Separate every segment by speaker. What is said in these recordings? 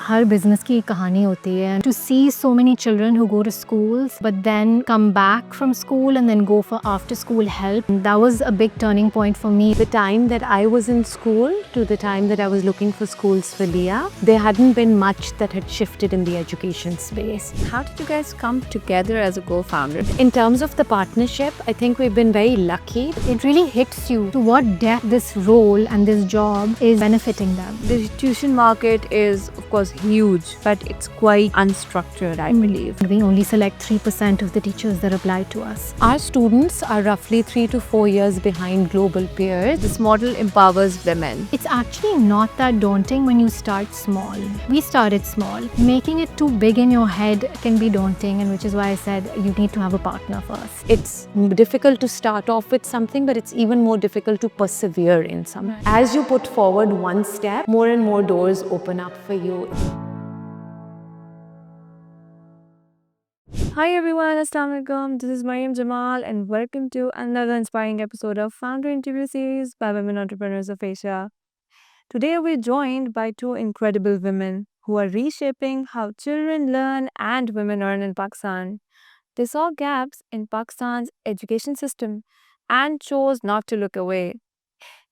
Speaker 1: हर business की एक कहानी होती है. To see so many children who go to schools but then come back from school and then go for after school help, that was a big turning point for me.
Speaker 2: The time that I was in school to the time that I was looking for schools for Leah, there hadn't been much that had shifted in the education space.
Speaker 3: How did you guys come together as a co-founder?
Speaker 2: In terms of the partnership, I think we've been very lucky.
Speaker 1: It really hits you to what depth this role and this job is benefiting them.
Speaker 3: The tuition market is, of course, huge, but it's quite unstructured, I believe.
Speaker 1: We only select 3% of the teachers that apply to us.
Speaker 2: Our students are roughly 3 to 4 years behind global peers.
Speaker 3: This model empowers women.
Speaker 1: It's actually not that daunting when you start small. We started small. Making it too big in your head can be daunting, and which is why I said you need to have a partner first.
Speaker 2: It's difficult to start off with something, but it's even more difficult to persevere in something. As you put forward one step, more and more doors open up for you.
Speaker 3: Hi everyone, Assalamu alaikum. This is Mariam Jamal and welcome to another inspiring episode of Founder Interview Series by Women Entrepreneurs of Asia. Today we're joined by two incredible women who are reshaping how children learn and women earn in Pakistan. They saw gaps in Pakistan's education system and chose not to look away.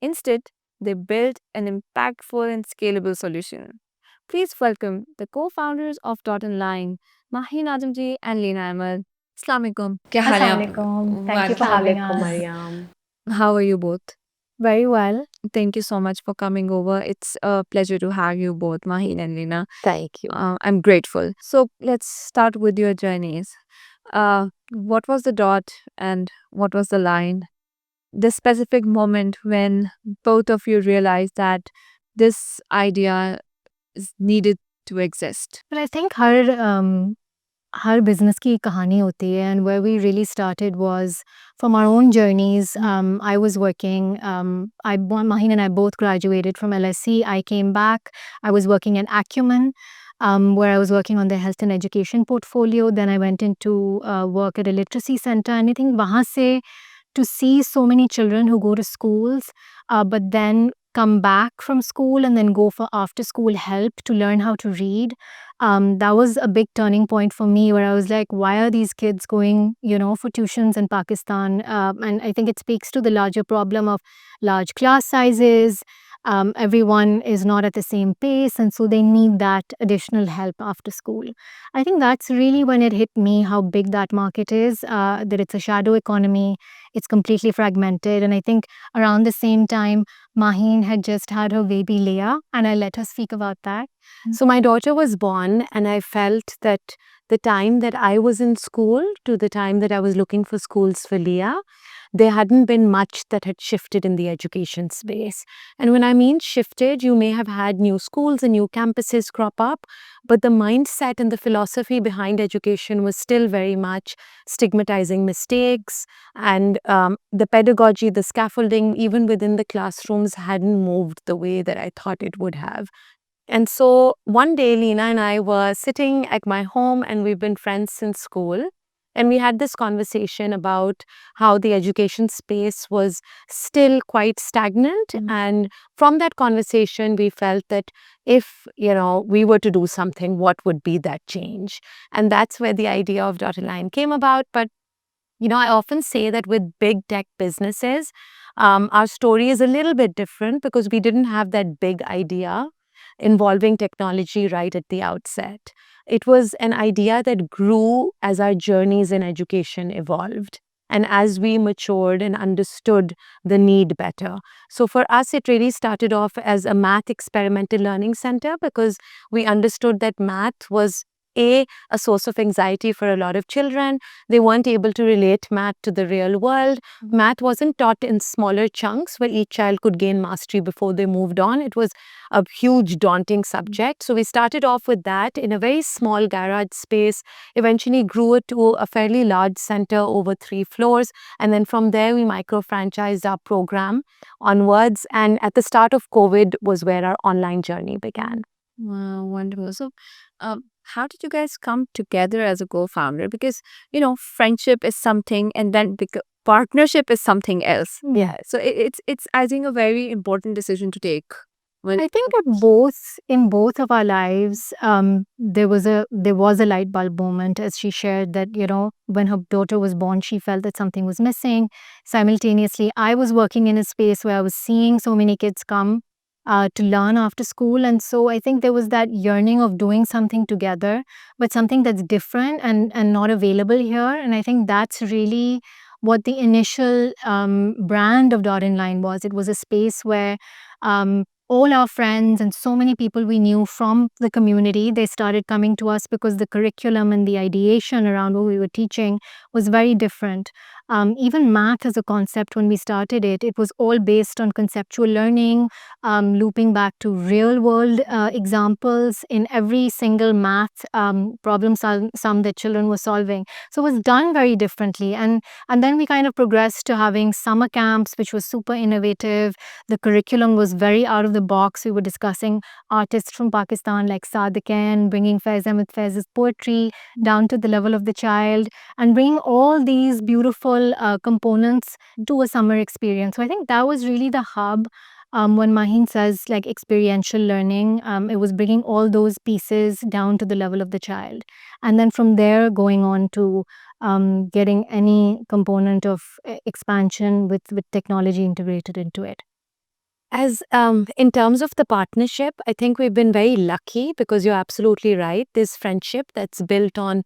Speaker 3: Instead, they built an impactful and scalable solution. Please welcome the co-founders of Dot & Line, Maheen Adamji and Leena Ahmed. Assalamu alaikum.
Speaker 1: Assalamualaikum. Thank you for having us.
Speaker 2: Mariam.
Speaker 3: How are you both?
Speaker 1: Very well.
Speaker 3: Thank you so much for coming over. It's a pleasure to have you both, Maheen and Leena.
Speaker 2: Thank you.
Speaker 3: I'm grateful. So let's start with your journeys. What was the dot and what was the line? The specific moment when both of you realized that this idea is needed to exist.
Speaker 1: But I think her business की एक कहानी होती है, and where we really started was from our own journeys. I was working, Maheen and I both graduated from LSE. I came back. I was working at Acumen, where I was working on the health and education portfolio. Then I went into work at a literacy center. And I think वहाँ से to see so many children who go to schools, but then come back from school and then go for after school help to learn how to read. That was a big turning point for me, where I was like, why are these kids going, for tuitions in Pakistan? And I think it speaks to the larger problem of large class sizes. Everyone is not at the same pace, and so they need that additional help after school. I think that's really when it hit me how big that market is, that it's a shadow economy, it's completely fragmented. And I think around the same time, Maheen had just had her baby Leah, and I let her speak about that.
Speaker 2: So my daughter was born, and I felt that the time that I was in school to the time that I was looking for schools for Leah, there hadn't been much that had shifted in the education space. And when I mean shifted, you may have had new schools and new campuses crop up, but the mindset and the philosophy behind education was still very much stigmatizing mistakes, and the pedagogy, the scaffolding, even within the classrooms hadn't moved the way that I thought it would have. And so one day, Leena and I were sitting at my home, and we've been friends since school. And we had this conversation about how the education space was still quite stagnant. And from that conversation, we felt that if, we were to do something, what would be that change? And that's where the idea of Dotted Line came about. But, I often say that with big tech businesses, our story is a little bit different because we didn't have that big idea involving technology right at the outset. It was an idea that grew as our journeys in education evolved and as we matured and understood the need better. So for us, it really started off as a math experimental learning center because we understood that math was a source of anxiety for a lot of children. They weren't able to relate math to the real world. Math wasn't taught in smaller chunks where each child could gain mastery before they moved on. It was a huge, daunting subject. So we started off with that in a very small garage space, eventually grew it to a fairly large center over 3 floors. And then from there, we micro-franchised our program onwards. And at the start of COVID was where our online journey began.
Speaker 3: Wow, wonderful. So, how did you guys come together as a co-founder? Because, friendship is something and then partnership is something else.
Speaker 2: Yeah.
Speaker 3: So it's I think a very important decision to take
Speaker 1: I think in both of our lives, there was a light bulb moment, as she shared that, when her daughter was born, she felt that something was missing. Simultaneously, I was working in a space where I was seeing so many kids come to learn after school, and so I think there was that yearning of doing something together, but something that's different and not available here. And I think that's really what the initial brand of Dot in Line was. It was a space where all our friends and so many people we knew from the community, they started coming to us because the curriculum and the ideation around what we were teaching was very different. Even math as a concept, when we started it, it was all based on conceptual learning, looping back to real world examples in every single math problem sum that children were solving. So it was done very differently. And then we kind of progressed to having summer camps, which was super innovative. The curriculum was very out of the box. We were discussing artists from Pakistan like Sadiqain, bringing Faiz Ahmed Faiz's poetry down to the level of the child, and bringing all these beautiful components to a summer experience. So I think that was really the hub. When Maheen says like experiential learning, it was bringing all those pieces down to the level of the child. And then from there, going on to getting any component of expansion with technology integrated into it.
Speaker 2: As in terms of the partnership, I think we've been very lucky because you're absolutely right. This friendship that's built on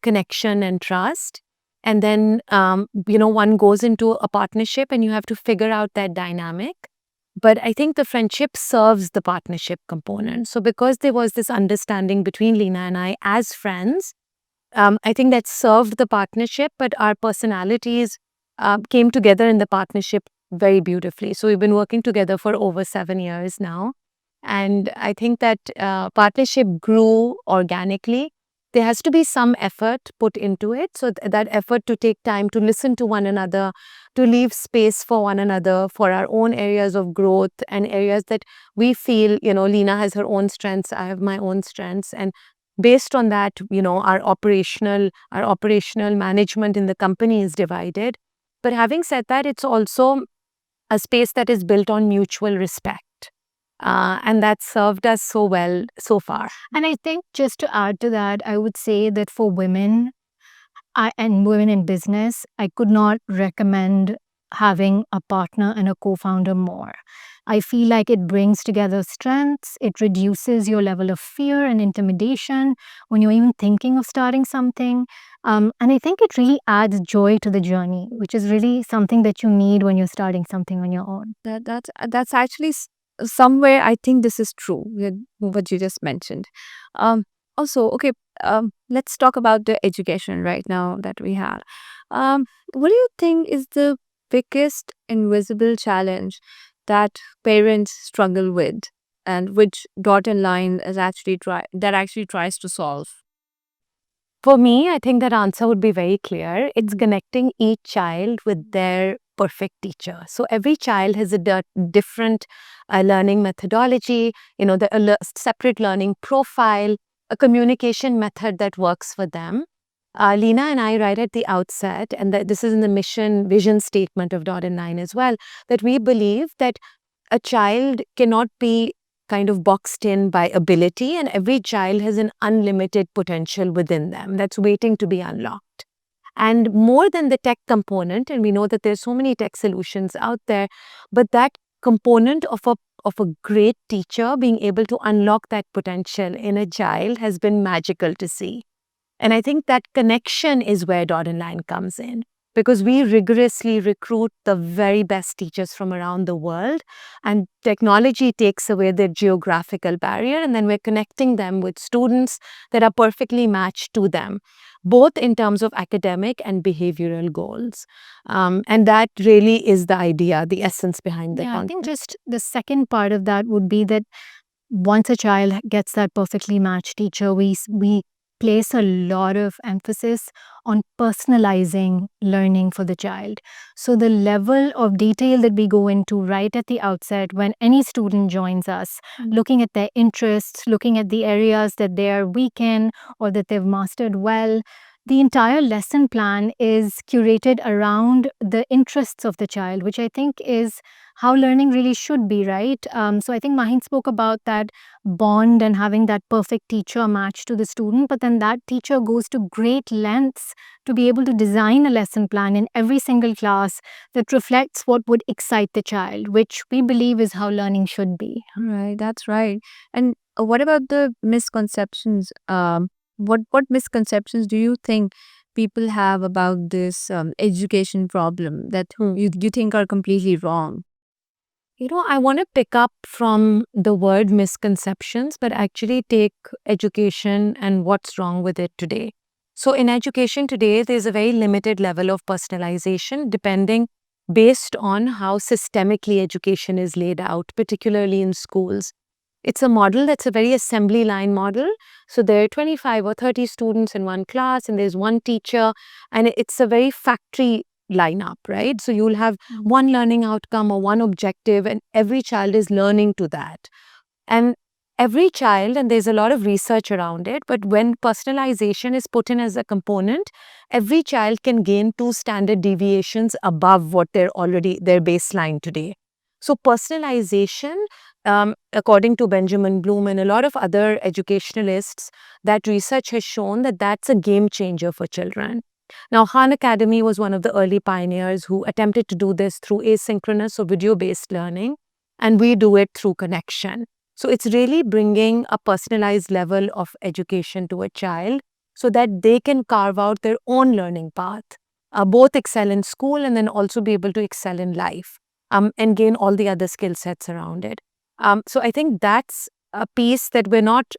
Speaker 2: connection and trust. And then, one goes into a partnership and you have to figure out that dynamic. But I think the friendship serves the partnership component. So because there was this understanding between Leena and I as friends, I think that served the partnership, but our personalities came together in the partnership very beautifully. So we've been working together for over 7 years now. And I think that partnership grew organically. There has to be some effort put into it. So that effort to take time to listen to one another, to leave space for one another, for our own areas of growth and areas that we feel, Leena has her own strengths, I have my own strengths. And based on that, our operational management in the company is divided. But having said that, it's also a space that is built on mutual respect. And that served us so well so far.
Speaker 1: And I think just to add to that, I would say that for women and women in business, I could not recommend having a partner and a co-founder more. I feel like it brings together strengths. It reduces your level of fear and intimidation when you're even thinking of starting something. And I think it really adds joy to the journey, which is really something that you need when you're starting something on your own.
Speaker 3: That's actually somewhere I think this is true with what you just mentioned. Also, okay, let's talk about the education right now that we have. What do you think is the biggest invisible challenge that parents struggle with, and which Dot and Line is actually tries to solve?
Speaker 2: For me, I think that answer would be very clear. It's connecting each child with their perfect teacher. So every child has a different learning methodology, the separate learning profile, a communication method that works for them. Leena and I, right at the outset, and this is in the vision statement of Dot and Line as well, that we believe that a child cannot be kind of boxed in by ability, and every child has an unlimited potential within them that's waiting to be unlocked. And more than the tech component, and we know that there's so many tech solutions out there, but that component of a great teacher being able to unlock that potential in a child has been magical to see. And I think that connection is where Dot and Line comes in, because we rigorously recruit the very best teachers from around the world, and technology takes away their geographical barrier, and then we're connecting them with students that are perfectly matched to them, both in terms of academic and behavioral goals. And that really is the idea, the essence behind the concept.
Speaker 1: I think just the second part of that would be that once a child gets that perfectly matched teacher, we place a lot of emphasis on personalizing learning for the child. So the level of detail that we go into right at the outset when any student joins us, looking at their interests, looking at the areas that they are weak in or that they've mastered well, the entire lesson plan is curated around the interests of the child, which I think is how learning really should be, right? So I think Mahin spoke about that bond and having that perfect teacher match to the student, but then that teacher goes to great lengths to be able to design a lesson plan in every single class that reflects what would excite the child, which we believe is how learning should be.
Speaker 3: Right, that's right. And what about the misconceptions? What misconceptions do you think people have about this education problem that you think are completely wrong?
Speaker 2: I want to pick up from the word misconceptions, but actually take education and what's wrong with it today. So, in education today, there's a very limited level of personalization depending based on how systemically education is laid out, particularly in schools. It's a model that's a very assembly line model. So, there are 25 or 30 students in one class, and there's one teacher, and it's a very factory lineup, right? So you'll have one learning outcome or one objective, and every child is learning to that. And every child, and there's a lot of research around it, but when personalization is put in as a component, every child can gain 2 standard deviations above what they're already their baseline today. So personalization, according to Benjamin Bloom and a lot of other educationalists, that research has shown that that's a game changer for children. Now, Khan Academy was one of the early pioneers who attempted to do this through asynchronous or video-based learning, and we do it through connection. So it's really bringing a personalized level of education to a child so that they can carve out their own learning path, both excel in school and then also be able to excel in life, and gain all the other skill sets around it. So I think that's a piece that we're not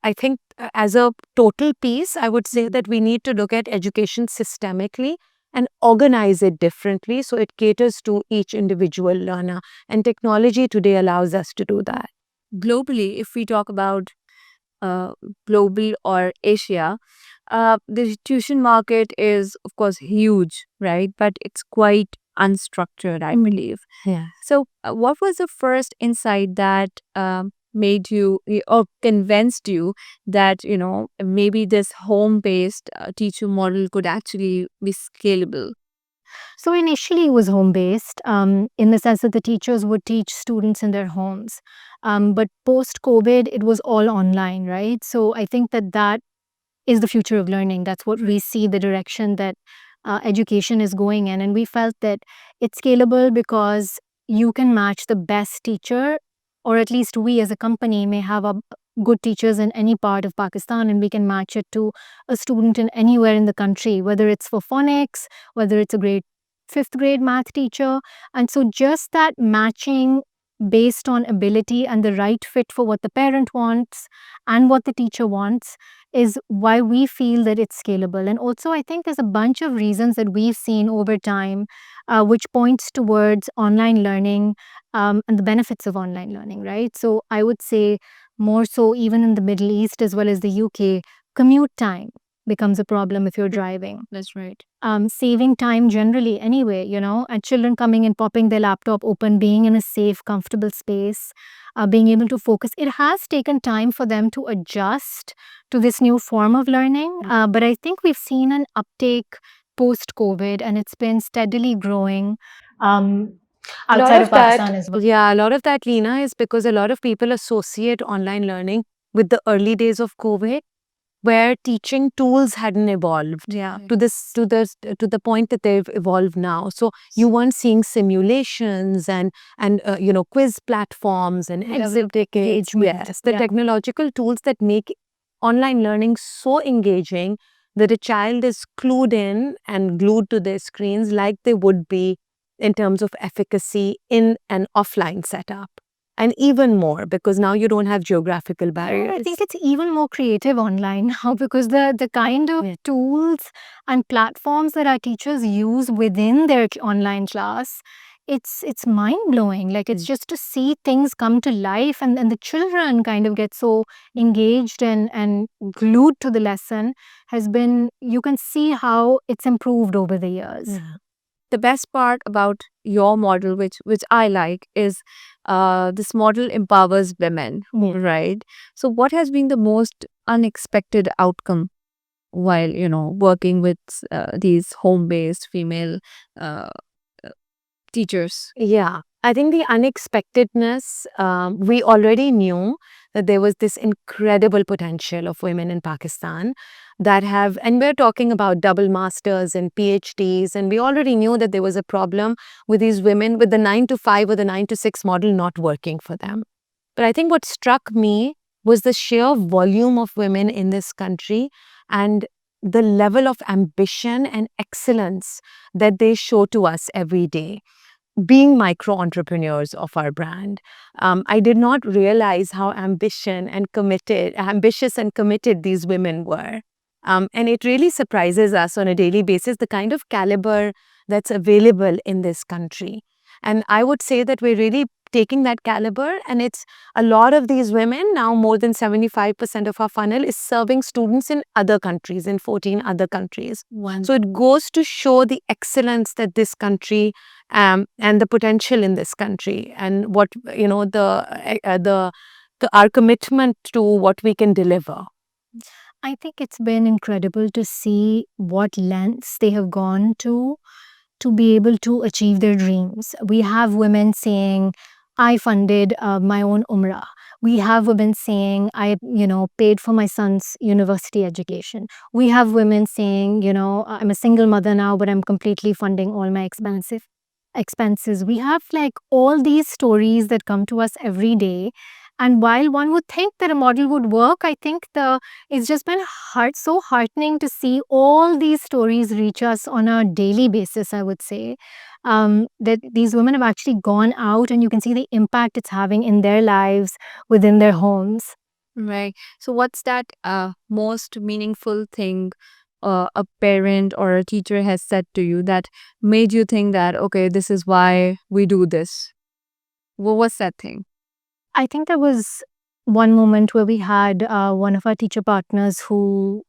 Speaker 2: I think as a total piece, I would say that we need to look at education systemically and organize it differently so it caters to each individual learner. And technology today allows us to do that.
Speaker 3: Globally, if we talk about global or Asia, the tuition market is, of course, huge, right? But it's quite unstructured, I believe.
Speaker 2: Yeah.
Speaker 3: So, what was the first insight that made you or convinced you that maybe this home-based teacher model could actually be scalable?
Speaker 1: So initially it was home-based, in the sense that the teachers would teach students in their homes. But post-COVID, it was all online, right? So I think that is the future of learning. That's what we see the direction that education is going in. And we felt that it's scalable because you can match the best teacher, or at least we as a company may have good teachers in any part of Pakistan, and we can match it to a student in anywhere in the country, whether it's for phonics, whether it's a grade 5th grade math teacher. And so just that matching based on ability and the right fit for what the parent wants and what the teacher wants is why we feel that it's scalable. And also, I think there's a bunch of reasons that we've seen over time, which points towards online learning and the benefits of online learning, right? So I would say more so even in the Middle East as well as the UK, commute time becomes a problem if you're driving.
Speaker 3: That's right.
Speaker 1: Saving time generally anyway, and children coming in, popping their laptop open, being in a safe, comfortable space, being able to focus. It has taken time for them to adjust to this new form of learning, but I think we've seen an uptake post-COVID, and it's been steadily growing outside of Pakistan as well.
Speaker 2: Yeah, a lot of that, Leena, is because a lot of people associate online learning with the early days of COVID, where teaching tools hadn't evolved
Speaker 3: Yeah.
Speaker 2: to the point that they've evolved now. So you weren't seeing simulations and quiz platforms and exit tickets.
Speaker 1: engagement.
Speaker 2: Yes, the
Speaker 1: Yeah.
Speaker 2: technological tools that make online learning so engaging that a child is clued in and glued to their screens like they would be in terms of efficacy in an offline setup. And even more because now you don't have geographical barriers.
Speaker 1: I think it's even more creative online now because the kind of tools and platforms that our teachers use within their online class, it's mind-blowing. Like, it's just to see things come to life, and the children kind of get so engaged and glued to the lesson has been, you can see how it's improved over the years.
Speaker 3: The best part about your model, which I like, is this model empowers women, right? So what has been the most unexpected outcome while, working with these home-based female uh, teachers?
Speaker 2: Yeah, I think the unexpectedness, we already knew that there was this incredible potential of women in Pakistan that have, and we're talking about double masters and PhDs, and we already knew that there was a problem with these women with the 9 to 5 or the 9 to 6 model not working for them. But I think what struck me was the sheer volume of women in this country and the level of ambition and excellence that they show to us every day being micro entrepreneurs of our brand. I did not realize how ambitious and committed these women were. And it really surprises us on a daily basis, the kind of caliber that's available in this country. And I would say that we're really taking that caliber, and it's a lot of these women, now more than 75% of our funnel is serving students in other countries, in 14 other countries. So it goes to show the excellence that this country and the potential in this country, and what our commitment to what we can deliver.
Speaker 1: I think it's been incredible to see what lengths they have gone to be able to achieve their dreams. We have women saying, I funded my own Umrah. We have women saying, I, paid for my son's university education. We have women saying, I'm a single mother now, but I'm completely funding all my expenses. We have like all these stories that come to us every day. And while one would think that a model would work, I think it's just been so heartening to see all these stories reach us on a daily basis, I would say. That these women have actually gone out and you can see the impact it's having in their lives, within their homes.
Speaker 3: Right. So, what's that most meaningful thing a parent or a teacher has said to you that made you think that, okay, this is why we do this? What was that thing?
Speaker 1: I think there was one moment where we had one of our teacher partners who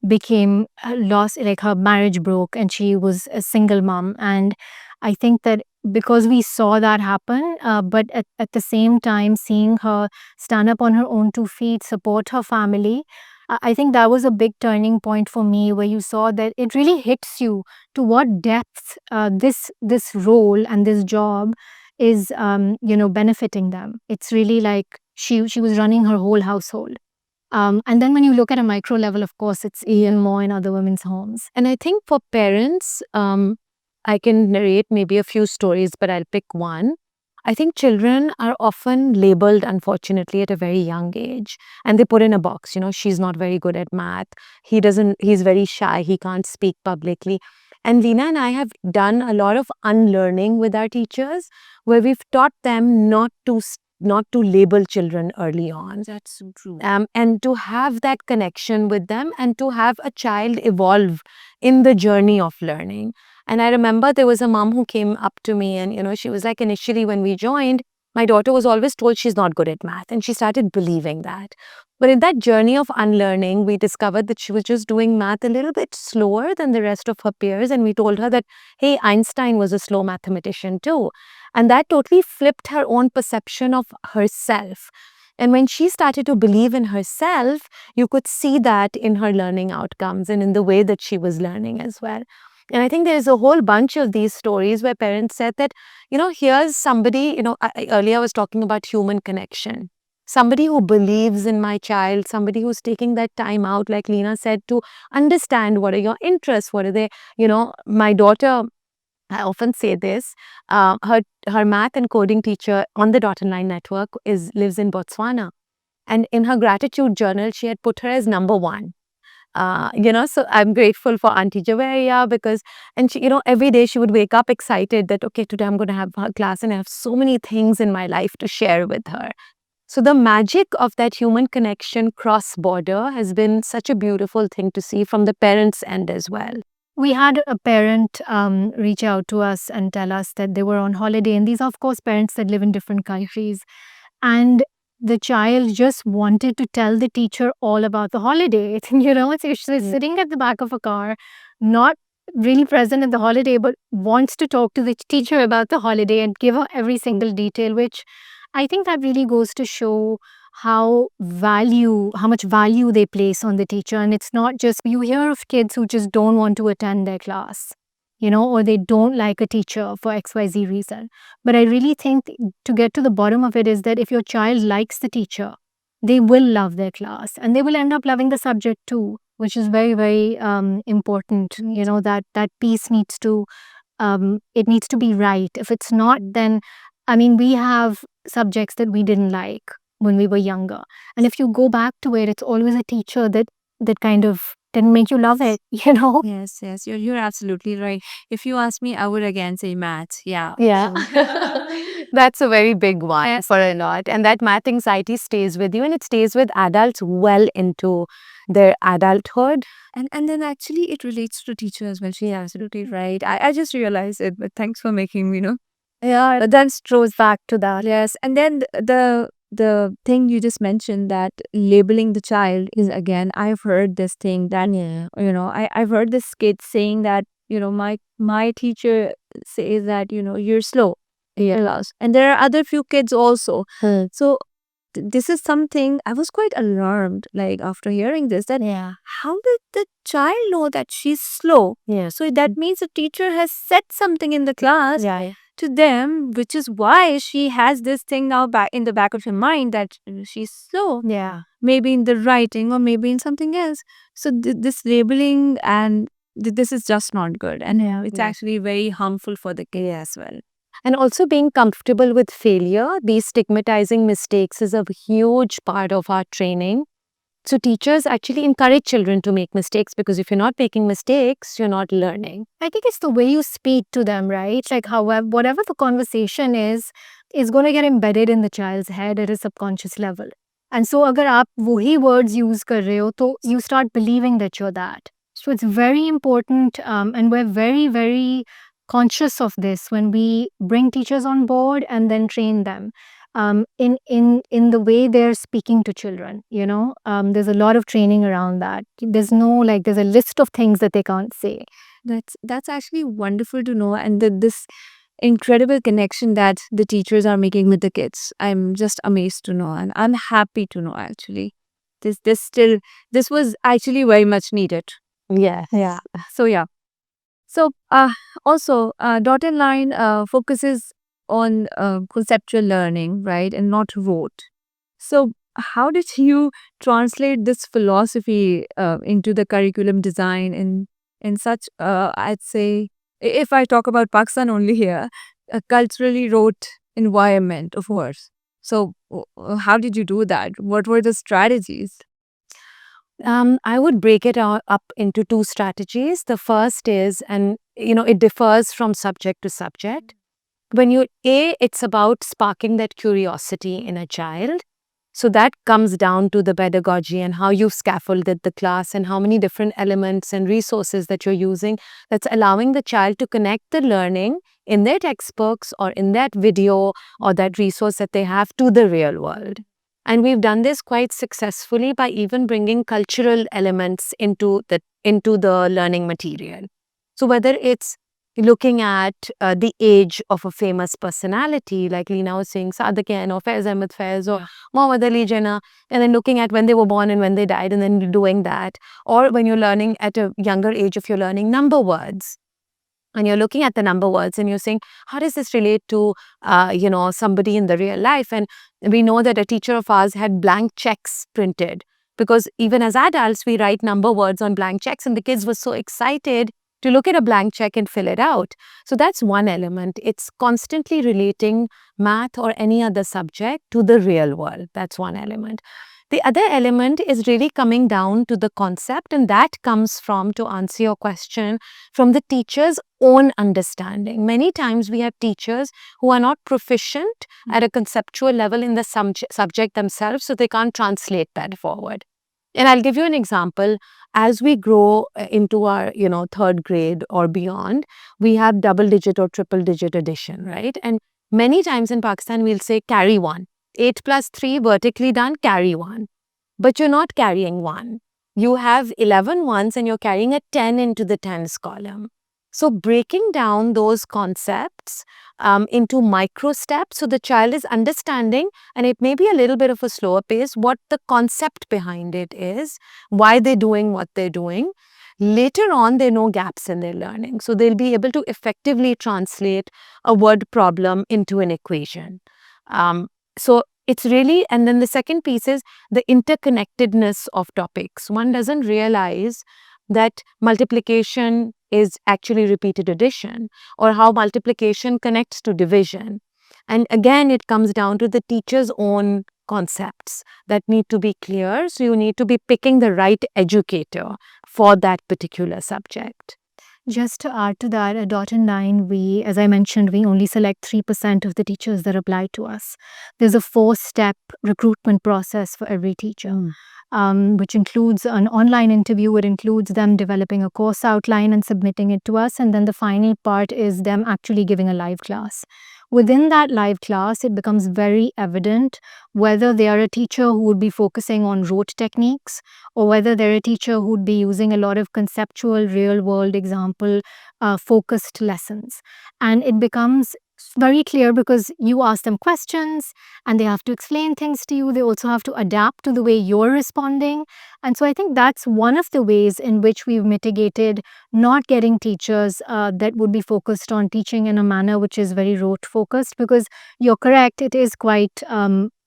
Speaker 1: became lost, like her marriage broke and she was a single mom. And I think that because we saw that happen, but at the same time, seeing her stand up on her own 2 feet, support her family, I think that was a big turning point for me, where you saw that it really hits you to what depth this role and this job is benefiting them. It's really like she was running her whole household. And then when you look at a micro level, of course, it's even more in other women's homes.
Speaker 2: And I think for parents, I can narrate maybe a few stories, but I'll pick one. I think children are often labeled, unfortunately, at a very young age, and they put in a box. She's not very good at math. He's very shy. He can't speak publicly. And Leena and I have done a lot of unlearning with our teachers, where we've taught them not to label children early on.
Speaker 3: That's so true.
Speaker 2: And to have that connection with them and to have a child evolve in the journey of learning. And I remember there was a mom who came up to me and, she was like, initially when we joined, my daughter was always told she's not good at math, and she started believing that. But in that journey of unlearning, we discovered that she was just doing math a little bit slower than the rest of her peers. And we told her that, hey, Einstein was a slow mathematician too. And that totally flipped her own perception of herself. And when she started to believe in herself, you could see that in her learning outcomes and in the way that she was learning as well. And I think there's a whole bunch of these stories where parents said that, here's somebody, earlier I was talking about human connection. Somebody who believes in my child, somebody who's taking that time out, like Leena said, to understand what are your interests, what are they, my daughter, I often say this, her math and coding teacher on the Dot Online Network lives in Botswana. And in her gratitude journal, she had put her as number 1. So I'm grateful for Auntie Javeria and she, every day she would wake up excited that, okay, today I'm going to have her class and I have so many things in my life to share with her. So the magic of that human connection cross-border has been such a beautiful thing to see from the parents' end as well.
Speaker 1: We had a parent reach out to us and tell us that they were on holiday. And these are, of course, parents that live in different countries. And the child just wanted to tell the teacher all about the holiday. She's sitting at the back of a car, not really present at the holiday, but wants to talk to the teacher about the holiday and give her every single detail, which I think that really goes to show how much value they place on the teacher. And it's not just, you hear of kids who just don't want to attend their class, or they don't like a teacher for XYZ reason. But I really think to get to the bottom of it is that if your child likes the teacher, they will love their class and they will end up loving the subject too, which is very, very important. That piece needs to, it needs to be right. If it's not, then, we have subjects that we didn't like when we were younger. And if you go back to it, it's always a teacher that kind of didn't make you love it,
Speaker 3: Yes, yes, you're absolutely right. If you ask me, I would again say math. Yeah.
Speaker 2: Yeah. That's a very big one for a lot. And that math anxiety stays with you, and it stays with adults well into their adulthood.
Speaker 3: And then actually it relates to teacher as well. She's absolutely right. I just realized it, but thanks for making me know.
Speaker 1: Yeah,
Speaker 3: But then
Speaker 1: throws back to that.
Speaker 3: yes, and then the thing you just mentioned, that labeling the child is, again, I've heard this thing that I've heard this kid saying that my teacher says that you're slow.
Speaker 2: Yeah.
Speaker 3: And there are other few kids also.
Speaker 2: Hmm.
Speaker 3: So this is something I was quite alarmed, like, after hearing this, that
Speaker 1: Yeah.
Speaker 3: how did the child know that she's slow?
Speaker 2: Yeah.
Speaker 3: So that means the teacher has said something in the class
Speaker 2: Yeah.
Speaker 3: to them, which is why she has this thing now back in the back of her mind that she's slow.
Speaker 1: Yeah.
Speaker 3: Maybe in the writing or maybe in something else. So this labeling and this is just not good, and it's
Speaker 2: Yeah.
Speaker 3: actually very harmful for the kid as well.
Speaker 2: And also being comfortable with failure, destigmatizing mistakes is a huge part of our training. So teachers actually encourage children to make mistakes, because if you're not making mistakes, you're not learning.
Speaker 1: I think it's the way you speak to them, right? Like, however, whatever the conversation is going to get embedded in the child's head at a subconscious level. And so, agar aap wohi words use kar rahe ho, to you start believing that you're that. So it's very important, and we're very, very conscious of this when we bring teachers on board and then train them. In the way they're speaking to children, there's a lot of training around that. There's a list of things that they can't say.
Speaker 3: That's actually wonderful to know, and this incredible connection that the teachers are making with the kids. I'm just amazed to know, and I'm happy to know, actually. This was actually very much needed.
Speaker 2: Yeah.
Speaker 1: Yeah.
Speaker 3: So yeah. So also Dot and Line focuses on conceptual learning, right, and not rote. So how did you translate this philosophy into the curriculum design in such, I'd say, if I talk about Pakistan only here, a culturally rote environment, of course. So how did you do that? What were the strategies?
Speaker 2: I would break it up into two strategies. The first is, and it differs from subject to subject. It's about sparking that curiosity in a child. So that comes down to the pedagogy and how you've scaffolded the class and how many different elements and resources that you're using that's allowing the child to connect the learning in their textbooks or in that video or that resource that they have to the real world. And we've done this quite successfully by even bringing cultural elements into the learning material. So whether it's looking at the age of a famous personality, like Leena was saying, Sadiq Khan or Faiz Ahmed Faiz or Muhammad Ali Jinnah, and then looking at when they were born and when they died, and then doing that. Or when you're learning at a younger age, if you're learning number words, and you're looking at the number words and you're saying, how does this relate to, somebody in the real life? And we know that a teacher of ours had blank checks printed, because even as adults, we write number words on blank checks, and the kids were so excited to look at a blank check and fill it out. So that's one element. It's constantly relating math or any other subject to the real world. That's one element. The other element is really coming down to the concept, and that comes from, to answer your question, from the teacher's own understanding. Many times we have teachers who are not proficient at a conceptual level in the subject themselves, so they can't translate that forward. And I'll give you an example. As we grow into our, third grade or beyond, we have double digit or triple digit addition, right? And many times in Pakistan, we'll say carry 1. 8 plus 3 vertically done, carry 1. But you're not carrying 1. You have 11 ones and you're carrying a 10 into the tens column. So breaking down those concepts into micro steps, so the child is understanding, and it may be a little bit of a slower pace, what the concept behind it is, why they're doing what they're doing. Later on, they know gaps in their learning. So they'll be able to effectively translate a word problem into an equation. So it's really, and then the second piece is the interconnectedness of topics. One doesn't realize that multiplication is actually repeated addition, or how multiplication connects to division. And again, it comes down to the teacher's own concepts that need to be clear. So you need to be picking the right educator for that particular subject.
Speaker 1: Just to add to that, at Dot and Line, we, as I mentioned, we only select 3% of the teachers that apply to us. There's a 4-step recruitment process for every teacher, which includes an online interview. It includes them developing a course outline and submitting it to us. And then the final part is them actually giving a live class. Within that live class, it becomes very evident whether they are a teacher who would be focusing on rote techniques, or whether they're a teacher who'd be using a lot of conceptual, real-world example focused lessons. And it becomes very clear because you ask them questions and they have to explain things to you. They also have to adapt to the way you're responding. And so I think that's one of the ways in which we've mitigated not getting teachers that would be focused on teaching in a manner which is very rote focused, because you're correct, it is quite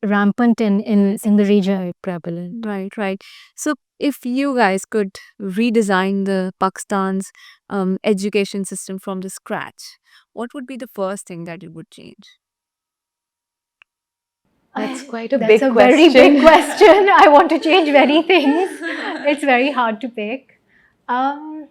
Speaker 1: rampant in the region.
Speaker 2: Very prevalent.
Speaker 3: Right. So if you guys could redesign the Pakistan's education system from the scratch, what would be the first thing that you would change?
Speaker 2: That's quite a
Speaker 1: That's
Speaker 2: big
Speaker 1: a
Speaker 2: question.
Speaker 1: very big question. I want to change many things. It's very hard to pick. And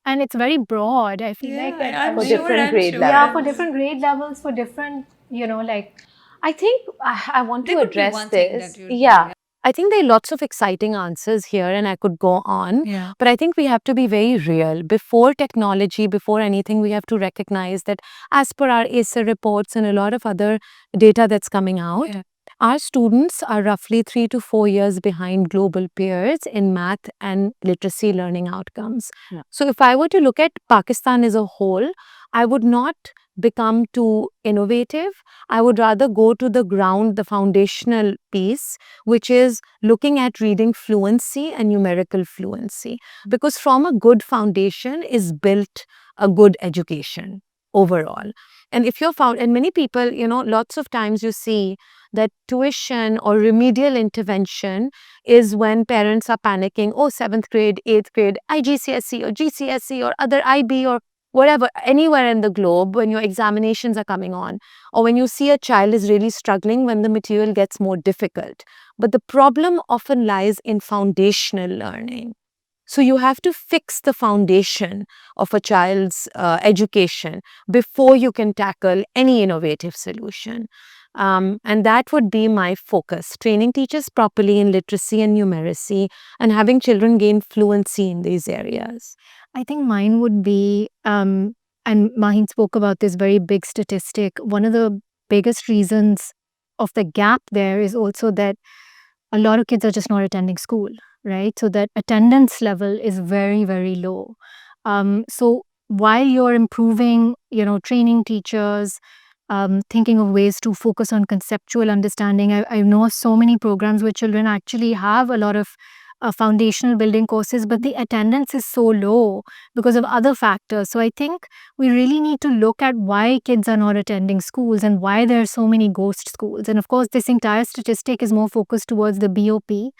Speaker 1: it's very broad. I feel like that
Speaker 2: For different grade levels.
Speaker 1: yeah, for different grade levels, for different, like
Speaker 2: I think I want
Speaker 3: There
Speaker 2: to
Speaker 3: could be
Speaker 2: address
Speaker 3: one thing
Speaker 2: this.
Speaker 3: that you'd
Speaker 2: Yeah. I think there are lots of exciting answers here, and I could go on.
Speaker 3: Yeah.
Speaker 2: But I think we have to be very real. Before technology, before anything, we have to recognize that as per our ACER reports and a lot of other data that's coming out,
Speaker 3: Yeah.
Speaker 2: our students are roughly 3 to 4 years behind global peers in math and literacy learning outcomes.
Speaker 3: Yeah.
Speaker 2: So if I were to look at Pakistan as a whole, I would not become too innovative. I would rather go to the ground, the foundational piece, which is looking at reading fluency and numerical fluency. Because from a good foundation is built a good education overall. And if you're found, and many people, lots of times you see that tuition or remedial intervention is when parents are panicking, oh, 7th grade, 8th grade, IGCSE or GCSE or other IB or whatever, anywhere in the globe, when your examinations are coming on, or when you see a child is really struggling when the material gets more difficult. But the problem often lies in foundational learning. So you have to fix the foundation of a child's education before you can tackle any innovative solution. And that would be my focus, training teachers properly in literacy and numeracy and having children gain fluency in these areas.
Speaker 1: I think mine would be, and Maheen spoke about this very big statistic. One of the biggest reasons of the gap there is also that a lot of kids are just not attending school, right? So that attendance level is very, very low. So while you're improving, training teachers, thinking of ways to focus on conceptual understanding, I know so many programs where children actually have a lot of foundational building courses, but the attendance is so low because of other factors. So I think we really need to look at why kids are not attending schools and why there are so many ghost schools. And of course, this entire statistic is more focused towards the BOP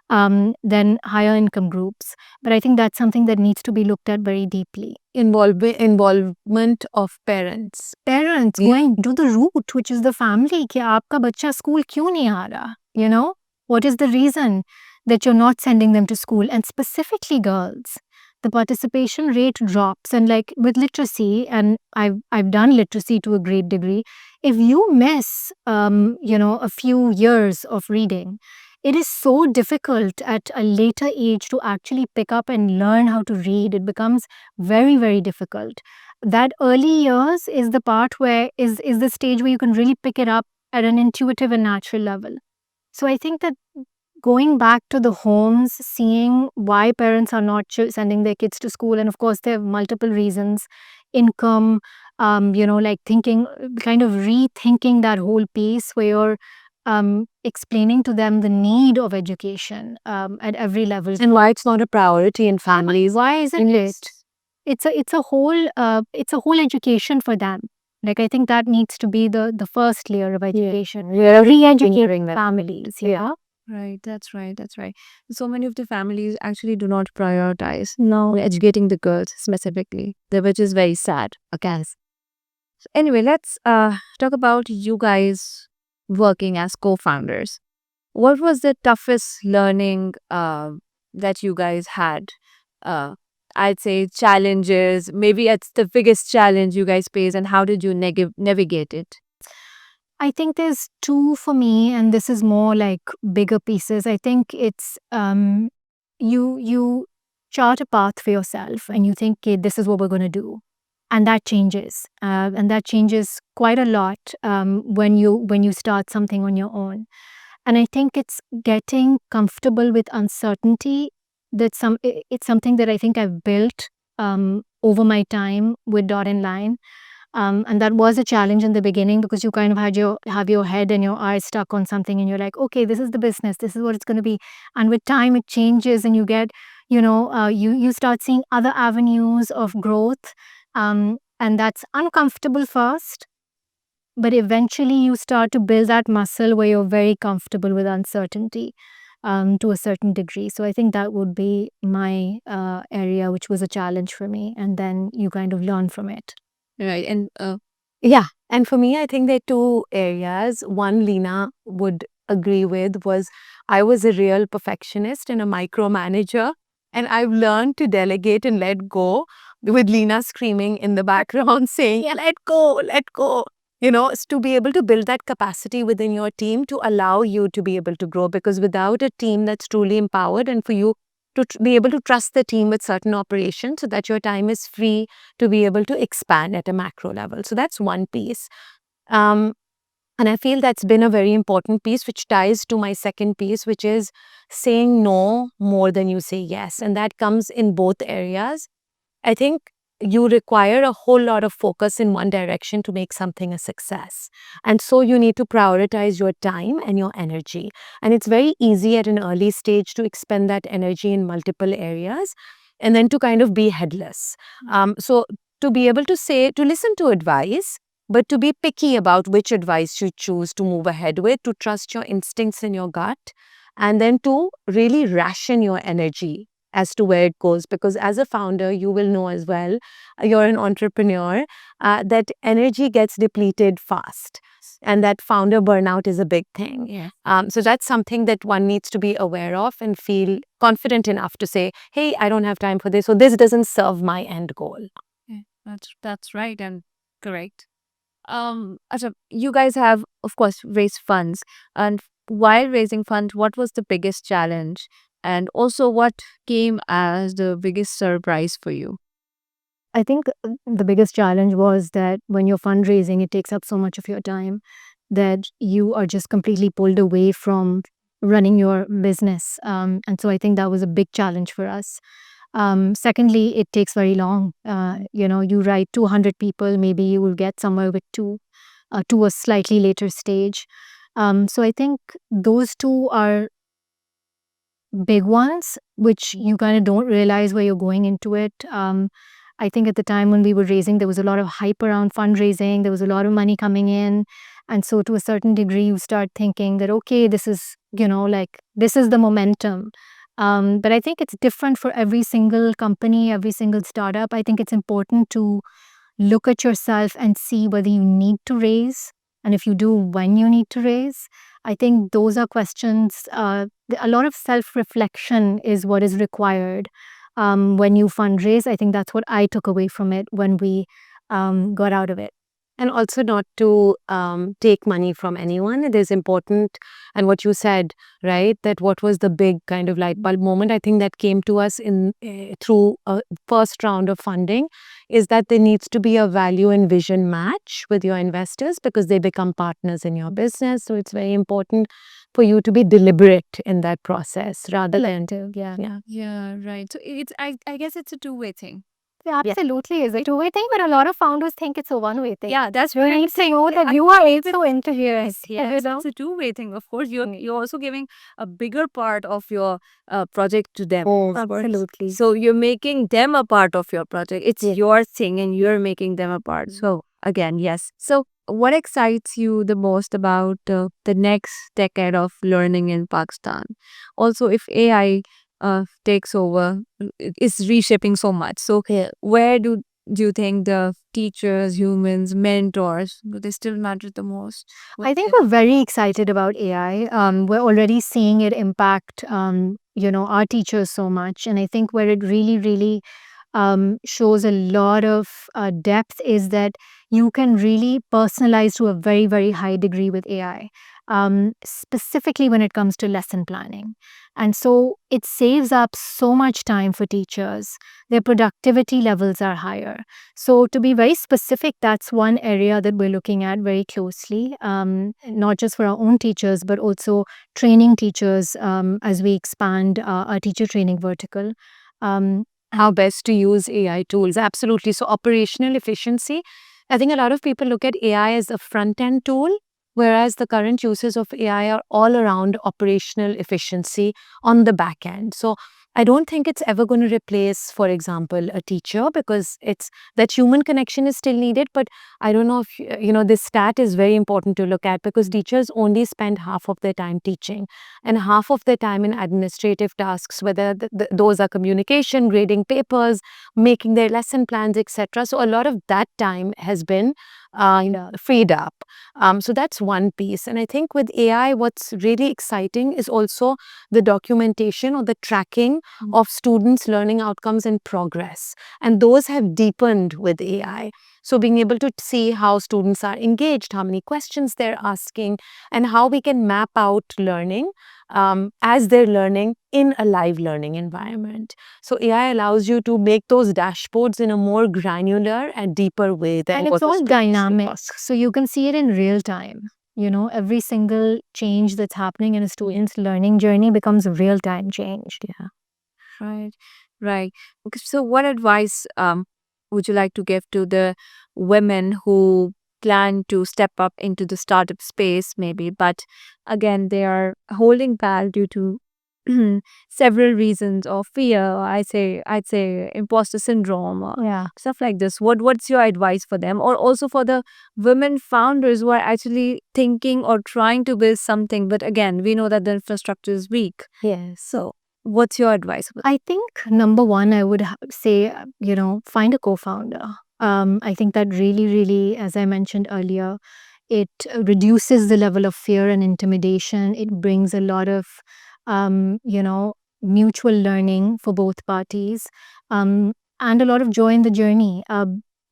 Speaker 1: than higher income groups. But I think that's something that needs to be looked at very deeply.
Speaker 2: Involvement of parents.
Speaker 1: Parents going to the root, which is the family. कि आपका बच्चा school क्यों नहीं आ रहा? What is the reason that you're not sending them to school? And specifically girls, the participation rate drops. And like with literacy, and I've done literacy to a great degree, if you miss a few years of reading, it is so difficult at a later age to actually pick up and learn how to read. It becomes very, very difficult. That early years is the part where is the stage where you can really pick it up at an intuitive and natural level. So I think that going back to the homes, seeing why parents are not sending their kids to school, and of course there are multiple reasons, income, like thinking, kind of rethinking that whole piece where you're explaining to them the need of education at every level.
Speaker 2: And why it's not a priority in families.
Speaker 1: Why isn't it? It's a whole education for them. Like, I think that needs to be the first layer of education.
Speaker 2: We're
Speaker 1: Re-educating families. Yeah.
Speaker 3: Right, that's right, that's right. So many of the families actually do not prioritize
Speaker 1: No.
Speaker 3: educating the girls specifically, which is very sad. Okay. So anyway, let's talk about you guys working as co-founders. What was the toughest learning that you guys had? Uh, I'd say challenges. Maybe it's the biggest challenge you guys face, and how did you navigate it?
Speaker 1: I think there's two for me, and this is more like bigger pieces. I think it's you chart a path for yourself, and you think, okay, this is what we're going to do, and that changes, quite a lot when you start something on your own. And I think it's getting comfortable with uncertainty. It's something that I think I've built over my time with Dot and Line. And that was a challenge in the beginning because you kind of have your head and your eyes stuck on something, and you're like, okay, this is the business, this is what it's going to be. And with time, it changes, and you get, you start seeing other avenues of growth, and that's uncomfortable first, but eventually you start to build that muscle where you're very comfortable with uncertainty to a certain degree. So I think that would be my area, which was a challenge for me, and then you kind of learn from it.
Speaker 3: Right, and
Speaker 2: Yeah. And for me, I think there are two areas. One, Lena would agree with, was I was a real perfectionist and a micromanager. And I've learned to delegate and let go, with Lena screaming in the background saying, yeah, let go, let go. To be able to build that capacity within your team to allow you to be able to grow. Because without a team that's truly empowered, and for you to be able to trust the team with certain operations so that your time is free to be able to expand at a macro level. So that's one piece. And I feel that's been a very important piece, which ties to my second piece, which is saying no more than you say yes. And that comes in both areas. I think you require a whole lot of focus in one direction to make something a success. And so you need to prioritize your time and your energy. And it's very easy at an early stage to expend that energy in multiple areas and then to kind of be headless. So to be able to listen to advice, but to be picky about which advice you choose to move ahead with, to trust your instincts and your gut, and then to really ration your energy as to where it goes. Because as a founder, you will know as well, you're an entrepreneur, that energy gets depleted fast. And that founder burnout is a big thing.
Speaker 3: yeah.
Speaker 2: So that's something that one needs to be aware of and feel confident enough to say, hey, I don't have time for this, or this doesn't serve my end goal.
Speaker 3: That's right and correct. Acha, you guys have, of course, raised funds, and while raising funds, what was the biggest challenge, and also what came as the biggest surprise for you?
Speaker 1: I think the biggest challenge was that when you're fundraising, it takes up so much of your time that you are just completely pulled away from running your business. And so I think that was a big challenge for us. Secondly, it takes very long. You write 200 people, maybe you will get somewhere with two to a slightly later stage. So I think those two are big ones, which you kind of don't realize where you're going into it. I think at the time when we were raising, there was a lot of hype around fundraising. There was a lot of money coming in. And so to a certain degree, you start thinking that, okay, this is, this is the momentum. But I think it's different for every single company, every single startup. I think it's important to look at yourself and see whether you need to raise, and if you do, when you need to raise. I think those are questions. A lot of self-reflection is what is required when you fundraise. I think that's what I took away from it when we got out of it.
Speaker 2: And also not to take money from anyone. It is important. And what you said, right, that what was the big kind of light bulb moment, I think that came to us in through a first round of funding, is that there needs to be a value and vision match with your investors because they become partners in your business. So it's very important for you to be deliberate in that process rather than
Speaker 1: Yeah.
Speaker 3: Yeah, right. So it's I guess it's a two-way thing.
Speaker 1: Yeah, absolutely is a two-way thing, but a lot of founders think it's a one-way thing.
Speaker 3: Yeah, that's
Speaker 1: You
Speaker 3: right.
Speaker 1: need to know that you are also into here.
Speaker 3: Yes, it's a two-way thing. Of course, you're also giving a bigger part of your project to them. Of course.
Speaker 1: Absolutely.
Speaker 3: So you're making them a part of your project. It's
Speaker 1: Yes.
Speaker 3: your thing, and you're making them a part. So again, yes. So what excites you the most about the next decade of learning in Pakistan? Also, if AI takes over, is reshaping so much. So where do you think the teachers, humans, mentors, do they still matter the most?
Speaker 1: I think we're very excited about AI. We're already seeing it impact, our teachers so much. And I think where it really, really shows a lot of depth is that you can really personalize to a very, very high degree with AI, specifically when it comes to lesson planning. And so it saves up so much time for teachers. Their productivity levels are higher. So, to be very specific, that's one area that we're looking at very closely, not just for our own teachers, but also training teachers as we expand our teacher training vertical.
Speaker 2: how best to use AI tools. Absolutely. So operational efficiency. I think a lot of people look at AI as a front-end tool, whereas the current uses of AI are all around operational efficiency on the back end. So I don't think it's ever going to replace, for example, a teacher, because it's that human connection is still needed. But I don't know if this stat is very important to look at, because teachers only spend half of their time teaching and half of their time in administrative tasks, whether those are communication, grading papers, making their lesson plans, etc. So a lot of that time has been freed up. So that's one piece. And I think with AI, what's really exciting is also the documentation or the tracking of students' learning outcomes and progress. And those have deepened with AI. So being able to see how students are engaged, how many questions they're asking, and how we can map out learning as they're learning in a live learning environment. So AI allows you to make those dashboards in a more granular and deeper way than
Speaker 1: And
Speaker 2: what
Speaker 1: it's
Speaker 2: the
Speaker 1: all
Speaker 2: students
Speaker 1: dynamic.
Speaker 2: was.
Speaker 1: So you can see it in real time. Every single change that's happening in a student's learning journey becomes a real time change.
Speaker 2: Yeah.
Speaker 3: Right, right. Okay, so what advice would you like to give to the women who plan to step up into the startup space, maybe, but again, they are holding back due to several reasons, or fear, or I'd say imposter syndrome, or
Speaker 1: Yeah.
Speaker 3: stuff like this. What's your advice for them, or also for the women founders who are actually thinking or trying to build something, but again, we know that the infrastructure is weak.
Speaker 2: Yes.
Speaker 3: So what's your advice?
Speaker 1: I think number one, I would say, find a co-founder. I think that really, really, as I mentioned earlier, it reduces the level of fear and intimidation. It brings a lot of, mutual learning for both parties, and a lot of joy in the journey.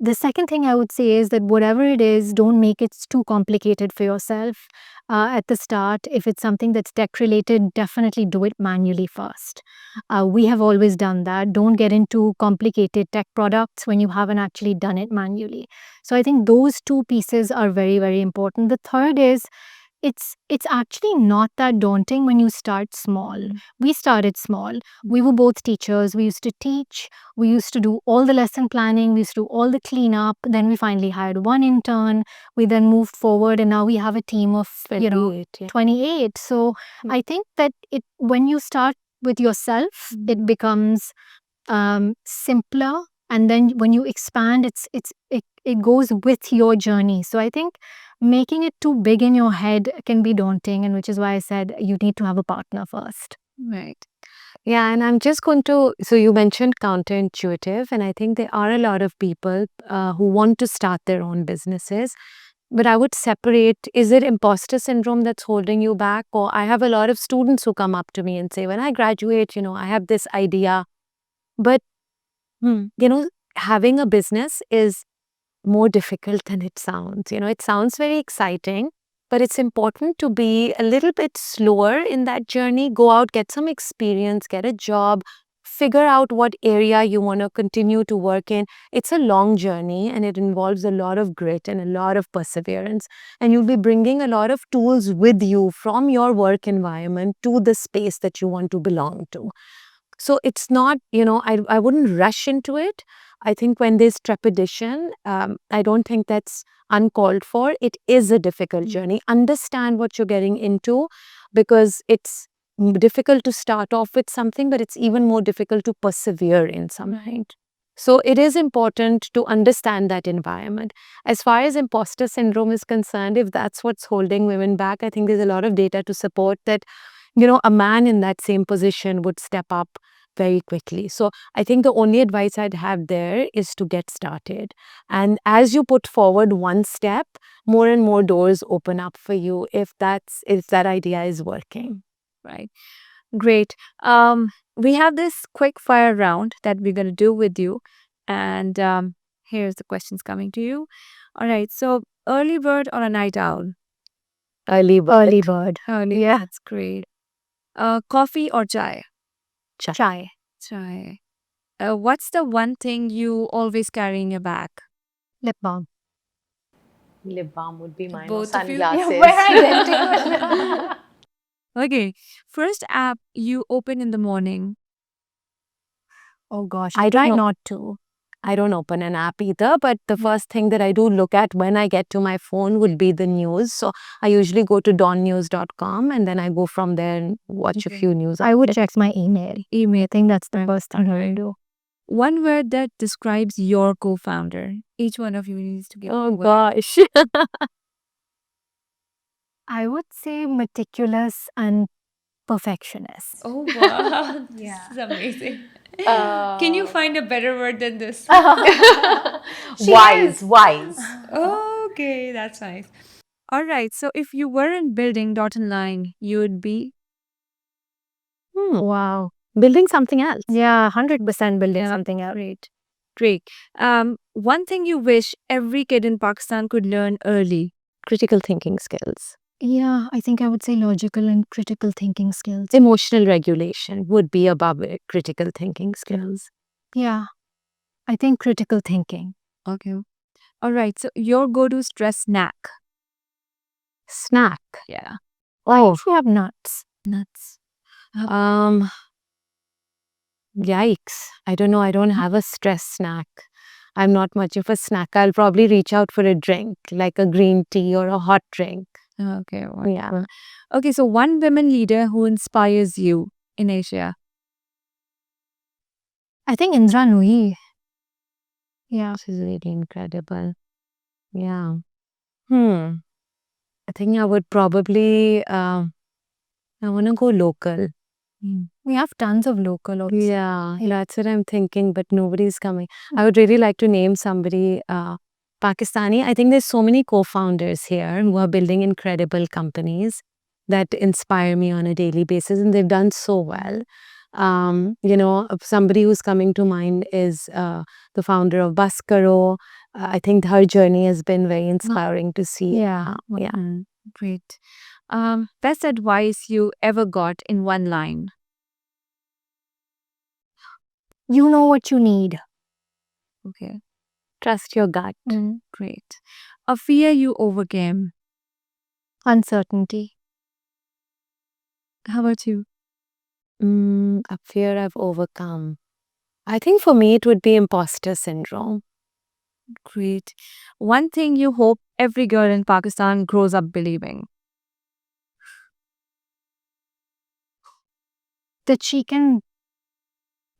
Speaker 1: The second thing I would say is that whatever it is, don't make it too complicated for yourself at the start. If it's something that's tech related, definitely do it manually first. We have always done that. Don't get into complicated tech products when you haven't actually done it manually. So I think those two pieces are very, very important. The third is it's actually not that daunting when you start small. We started small. We were both teachers. We used to teach. We used to do all the lesson planning. We used to do all the cleanup. Then we finally hired one intern. We then moved forward, and now we have a team of
Speaker 2: 28, yeah.
Speaker 1: 28. So I think that when you start with yourself, it becomes simpler, and then when you expand, it goes with your journey. So I think making it too big in your head can be daunting, and which is why I said you need to have a partner first.
Speaker 3: Right.
Speaker 2: Yeah, and I'm just going to. So you mentioned counterintuitive, and I think there are a lot of people who want to start their own businesses. But I would separate, is it imposter syndrome that's holding you back? Or I have a lot of students who come up to me and say, when I graduate, I have this idea. But, having a business is more difficult than it sounds. It sounds very exciting, but it's important to be a little bit slower in that journey. Go out, get some experience, get a job, figure out what area you want to continue to work in. It's a long journey and it involves a lot of grit and a lot of perseverance. And you'll be bringing a lot of tools with you from your work environment to the space that you want to belong to. So it's not, I wouldn't rush into it. I think when there's trepidation, I don't think that's uncalled for. It is a difficult journey. Understand what you're getting into, because it's difficult to start off with something, but it's even more difficult to persevere in something. So it is important to understand that environment. As far as imposter syndrome is concerned, if that's what's holding women back, I think there's a lot of data to support that, a man in that same position would step up very quickly. So I think the only advice I'd have there is to get started. And as you put forward one step, more and more doors open up for you if that idea is working.
Speaker 3: Right. Great. We have this quick fire round that we're going to do with you. And here's the questions coming to you. All right. So, early bird or a night owl?
Speaker 2: Early bird.
Speaker 1: Early bird.
Speaker 3: Early.
Speaker 1: Yeah.
Speaker 3: That's great. Coffee or chai?
Speaker 1: Chai.
Speaker 3: Chai. What's the one thing you always carry in your bag?
Speaker 1: Lip balm.
Speaker 2: Lip balm would be mine.
Speaker 3: Both of you?
Speaker 2: Sunglasses.
Speaker 3: Okay. First app you open in the morning.
Speaker 1: Oh gosh,
Speaker 2: I
Speaker 1: I try
Speaker 2: don't know.
Speaker 1: not to.
Speaker 2: I don't open an app either, but the first thing that I do look at when I get to my phone would be the news. So I usually go to dawnnews.com and then I go from there and watch a
Speaker 3: Okay.
Speaker 2: few news.
Speaker 1: I would check my email.
Speaker 3: Email.
Speaker 1: I think that's the first thing I will do.
Speaker 3: One word that describes your co-founder. Each one of you needs to give
Speaker 2: Oh
Speaker 3: a word.
Speaker 2: gosh.
Speaker 1: I would say meticulous and perfectionist.
Speaker 3: Oh wow.
Speaker 1: Yeah.
Speaker 3: This is amazing. Can you find a better word than this?
Speaker 2: Wise.
Speaker 3: Okay, that's nice. All right. So if you weren't building dot and line, you would be
Speaker 1: Wow.
Speaker 2: Building something else.
Speaker 1: Yeah, 100% building something else.
Speaker 3: great. One thing you wish every kid in Pakistan could learn early.
Speaker 2: Critical thinking skills.
Speaker 1: Yeah, I think I would say logical and critical thinking skills.
Speaker 2: Emotional regulation would be above it. Critical thinking skills.
Speaker 1: Yeah, I think critical thinking.
Speaker 3: Okay. All right. So your go-to stress snack.
Speaker 2: Snack.
Speaker 3: Yeah.
Speaker 2: Oh,
Speaker 1: We have nuts.
Speaker 3: Nuts.
Speaker 2: Yikes. I don't know. I don't have a stress snack. I'm not much of a snack. I'll probably reach out for a drink, like a green tea or a hot drink.
Speaker 3: Okay.
Speaker 2: Yeah.
Speaker 3: Okay. So one women leader who inspires you in Asia.
Speaker 1: I think Indra Nooyi. Yeah.
Speaker 2: This is really incredible. Yeah. I think I would probably, I want to go local.
Speaker 1: We have tons of local also.
Speaker 2: Yeah, that's what I'm thinking, but nobody's coming. I would really like to name somebody Pakistani. I think there's so many co-founders here who are building incredible companies that inspire me on a daily basis, and they've done so well. Somebody who's coming to mind is the founder of Bus Karo. I think her journey has been very inspiring to see.
Speaker 1: Yeah.
Speaker 3: Great. Best advice you ever got in one line.
Speaker 1: You know what you need.
Speaker 3: Okay.
Speaker 2: Trust your gut.
Speaker 3: Great. A fear you overcame.
Speaker 1: Uncertainty.
Speaker 3: How about you?
Speaker 2: A fear I've overcome. I think for me it would be imposter syndrome.
Speaker 3: Great. One thing you hope every girl in Pakistan grows up believing.
Speaker 1: That she can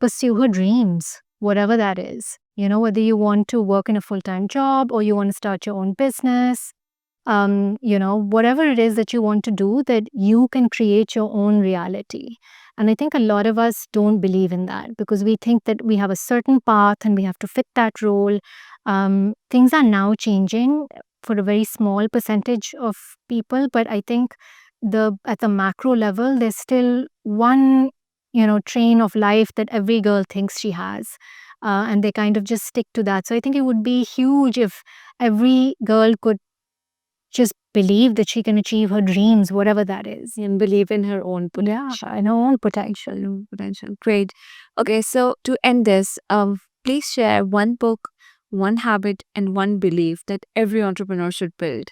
Speaker 1: pursue her dreams, whatever that is. Whether you want to work in a full-time job or you want to start your own business, whatever it is that you want to do, that you can create your own reality. And I think a lot of us don't believe in that because we think that we have a certain path and we have to fit that role. Things are now changing for a very small percentage of people, but I think at the macro level, there's still one train of life that every girl thinks she has. And they kind of just stick to that. So I think it would be huge if every girl could just believe that she can achieve her dreams, whatever that is.
Speaker 2: And believe in her own
Speaker 1: Yeah,
Speaker 2: potential.
Speaker 1: in her own potential.
Speaker 3: Potential. Great. Okay, so to end this, please share one book, one habit, and one belief that every entrepreneur should build.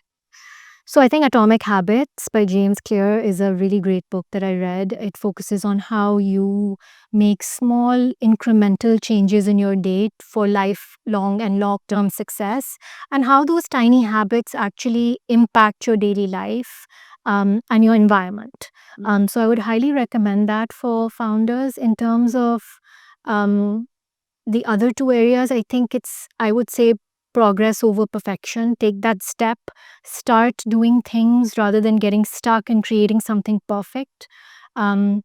Speaker 1: So I think Atomic Habits by James Clear is a really great book that I read. It focuses on how you make small incremental changes in your day for lifelong and long-term success, and how those tiny habits actually impact your daily life and your environment. So I would highly recommend that for founders. In terms of the other two areas, I think I would say progress over perfection. Take that step, start doing things rather than getting stuck and creating something perfect. Um,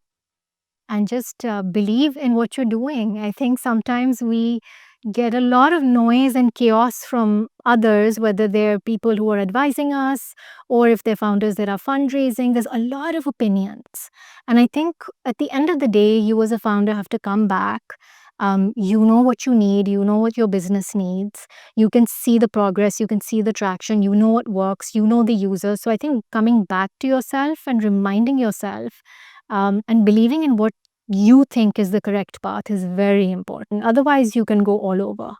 Speaker 1: and just believe in what you're doing. I think sometimes we get a lot of noise and chaos from others, whether they're people who are advising us or if they're founders that are fundraising. There's a lot of opinions. And I think at the end of the day, you as a founder have to come back. You know what you need, you know what your business needs, you can see the progress, you can see the traction, you know what works, you know the user. So I think coming back to yourself and reminding yourself and believing in what you think is the correct path is very important. Otherwise, you can go all over.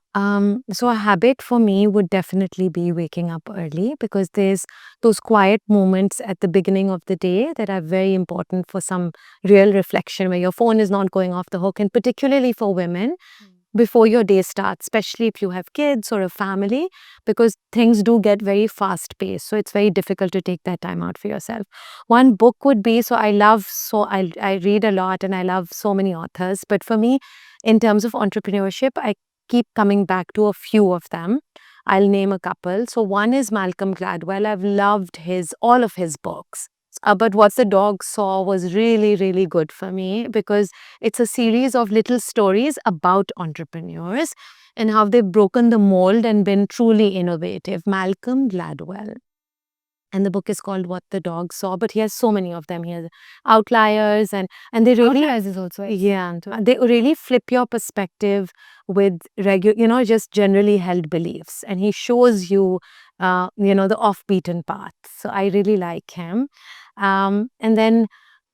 Speaker 2: So a habit for me would definitely be waking up early, because there's those quiet moments at the beginning of the day that are very important for some real reflection, where your phone is not going off the hook, and particularly for women before your day starts, especially if you have kids or a family, because things do get very fast paced. So it's very difficult to take that time out for yourself. One book would be, I read a lot and I love so many authors, but for me, in terms of entrepreneurship, I keep coming back to a few of them. I'll name a couple. So one is Malcolm Gladwell. I've loved all of his books. But What the Dog Saw was really, really good for me, because it's a series of little stories about entrepreneurs and how they've broken the mold and been truly innovative. Malcolm Gladwell. And the book is called What the Dog Saw, but he has so many of them. He has Outliers, and they really,
Speaker 1: Outliers is also
Speaker 2: yeah, they really flip your perspective with just generally held beliefs, and he shows you, the off-beaten path. So I really like him. And then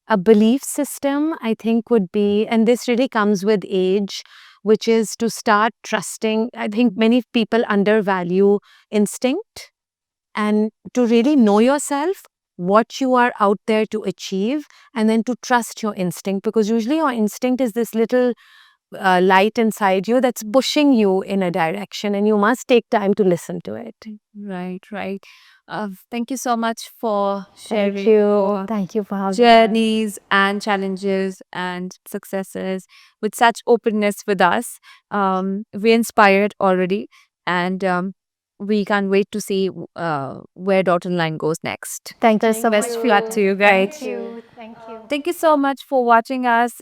Speaker 2: a belief system, I think, would be, and this really comes with age, which is to start trusting. I think many people undervalue instinct, and to really know yourself, what you are out there to achieve, and then to trust your instinct, because usually your instinct is this little light inside you that's pushing you in a direction, and you must take time to listen to it.
Speaker 3: Right, right. Thank you so much for sharing
Speaker 2: Thank you.
Speaker 3: your
Speaker 1: Thank you for having me.
Speaker 3: journeys and challenges and successes with such openness with us. We're inspired already, and we can't wait to see where Dot Line goes next.
Speaker 1: Thank you so much.
Speaker 3: Best of luck to you guys.
Speaker 1: Thank you. Thank you.
Speaker 3: Thank you so much for watching us.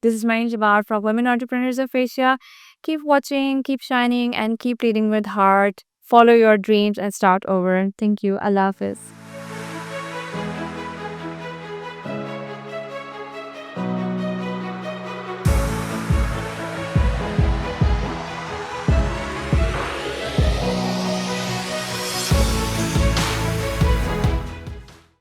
Speaker 3: This is Mariam Jamar from Women Entrepreneurs of Asia. Keep watching, keep shining, and keep leading with heart. Follow your dreams and start over. Thank you. Allah Hafiz.